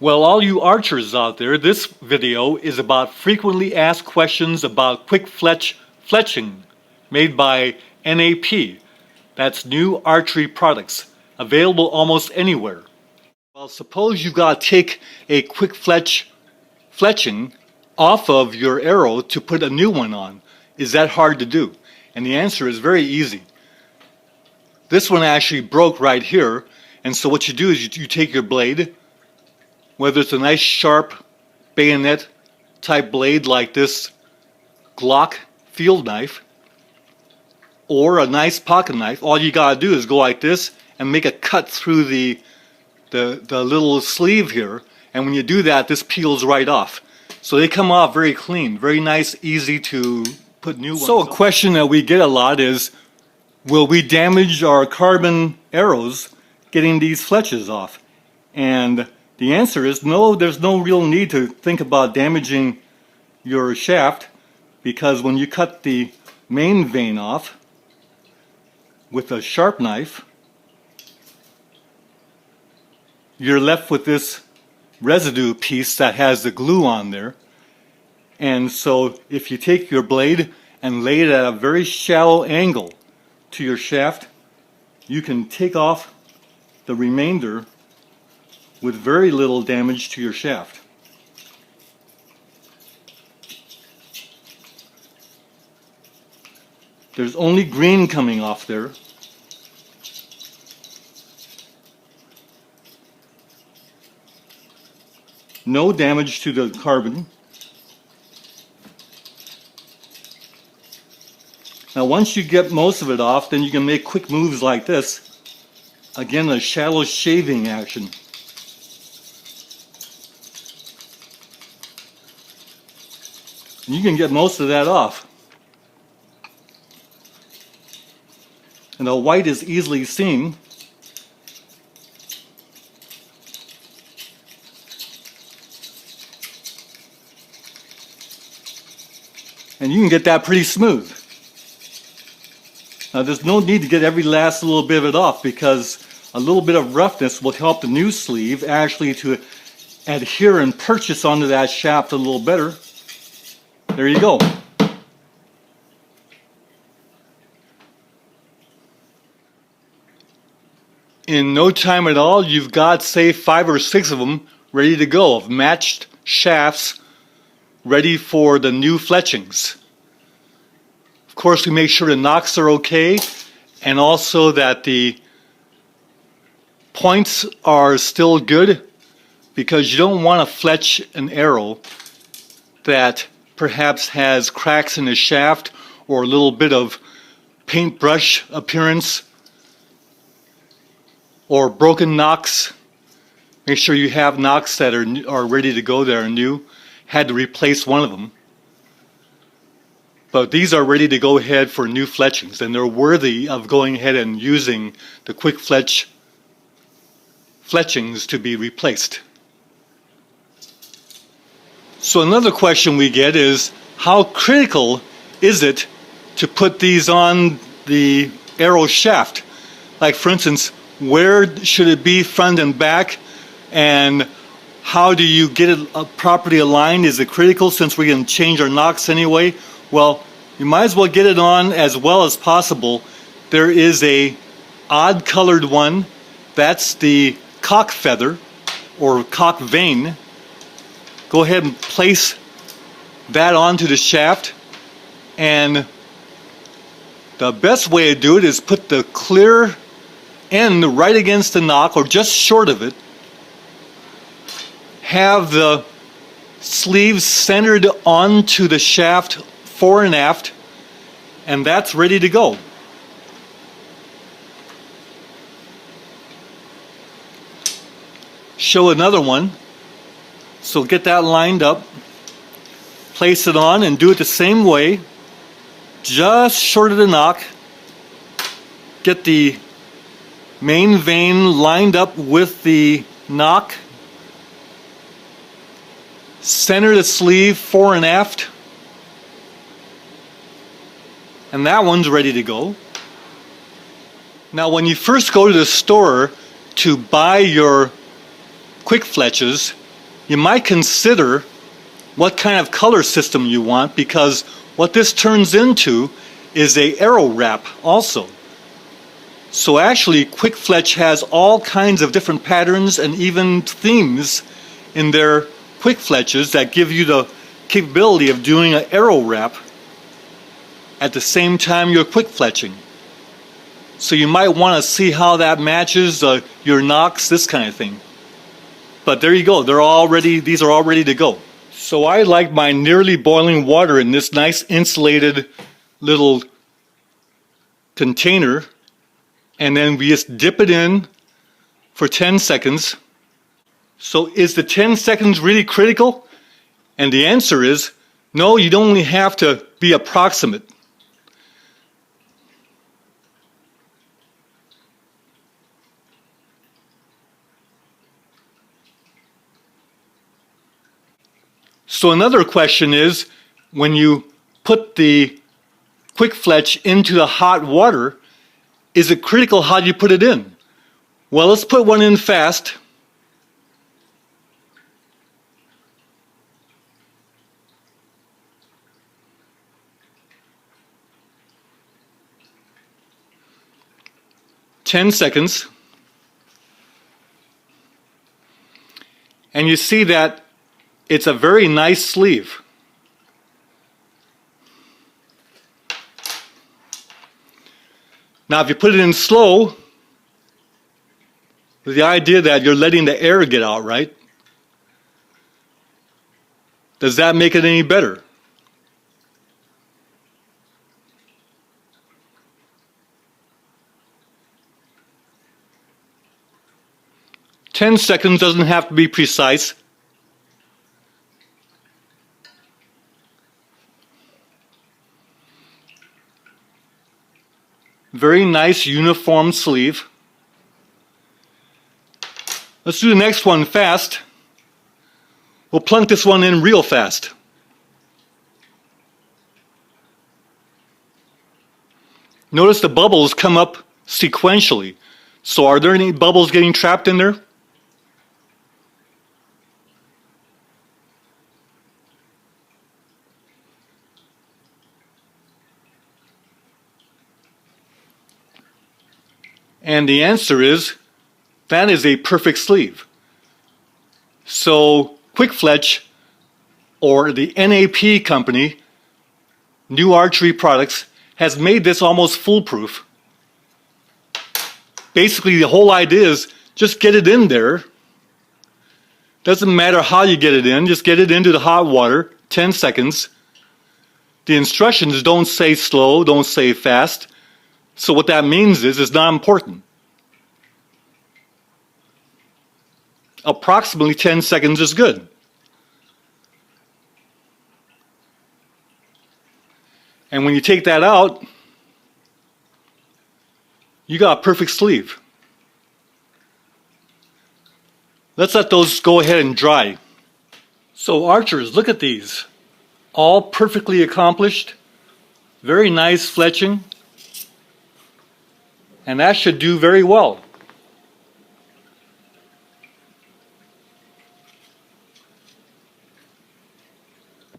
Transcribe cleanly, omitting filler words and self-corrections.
Well, all you archers out there, this video is about frequently asked questions about QuickFletch fletching made by NAP. That's New Archery Products, available almost anywhere. Well, suppose you got to take a QuickFletch fletching off of your arrow to put a new one on. Is that hard to do? And the answer is very easy. This one actually broke right here, and so what you do is you take your blade, whether it's a nice sharp bayonet type blade like this Glock field knife or a nice pocket knife, all you gotta do is go like this and make a cut through the little sleeve here, and when you do that, this peels right off. So they come off very clean, very nice, easy to put new ones. So a question that we get a lot is, will we damage our carbon arrows getting these fletches off? And the answer is no, there's no real need to think about damaging your shaft, because when you cut the main vein off with a sharp knife, you're left with this residue piece that has the glue on there. And so if you take your blade and lay it at a very shallow angle to your shaft, you can take off the remainder with very little damage to your shaft. There's only green coming off there. No damage to the carbon. Now once you get most of it off, then you can make quick moves like this. Again, a shallow shaving action. And you can get most of that off. And the white is easily seen. And you can get that pretty smooth. Now there's no need to get every last little bit of it off, because a little bit of roughness will help the new sleeve actually to adhere and purchase onto that shaft a little better. There you go. In no time at all, you've got, say, 5 or 6 of them ready to go, of matched shafts ready for the new fletchings. Of course, we make sure the nocks are okay, and also that the points are still good, because you don't want to fletch an arrow that perhaps has cracks in the shaft or a little bit of paintbrush appearance or broken nocks. Make sure you have nocks that are ready to go, that are new. Had to replace one of them. But these are ready to go ahead for new fletchings, and they're worthy of going ahead and using the QuickFletch fletchings to be replaced. So another question we get is, how critical is it to put these on the arrow shaft? Like, for instance, where should it be, front and back, and how do you get it properly aligned? Is it critical, since we can change our nocks anyway? Well, you might as well get it on as well as possible. There is a odd colored one. That's the cock feather or cock vein. Go ahead and place that onto the shaft, and the best way to do it is put the clear end right against the nock or just short of it. Have the sleeves centered onto the shaft fore and aft, and that's ready to go. Show another one. So get that lined up, place it on, and do it the same way, just short of the nock. Get the main vein lined up with the nock. Center the sleeve fore and aft, and that one's ready to go. Now when you first go to the store to buy your QuickFletches, you might consider what kind of color system you want, because what this turns into is a arrow wrap also. So actually QuickFletch has all kinds of different patterns and even themes in their QuickFletches that give you the capability of doing an arrow wrap at the same time you're QuickFletching. So you might want to see how that matches your knocks, this kind of thing. But there you go, these are all ready to go. So I like my nearly boiling water in this nice insulated little container, and then we just dip it in for 10 seconds. So is the 10 seconds really critical? And the answer is no, you don't only have to be approximate. So another question is, when you put the QuickFletch into the hot water, is it critical how you put it in? Well, let's put one in fast. "10 seconds. And you see that it's a very nice sleeve. Now if you put it in slow, with the idea that you're letting the air get out, right? Does that make it any better? "10 seconds doesn't have to be precise. Very nice uniform sleeve. Let's do the next one fast. We'll plunk this one in real fast. Notice the bubbles come up sequentially. So are there any bubbles getting trapped in there? And the answer is, that is a perfect sleeve. So QuickFletch, or the NAP company, New Archery Products, has made this almost foolproof. Basically the whole idea is just get it in there. Doesn't matter how you get it in, just get it into the hot water, 10 seconds. The instructions don't say slow, don't say fast. So what that means is it's not important. Approximately 10 seconds is good. And when you take that out, you got a perfect sleeve. Let's let those go ahead and dry. So archers, look at these. All perfectly accomplished. Very nice fletching. And that should do very well.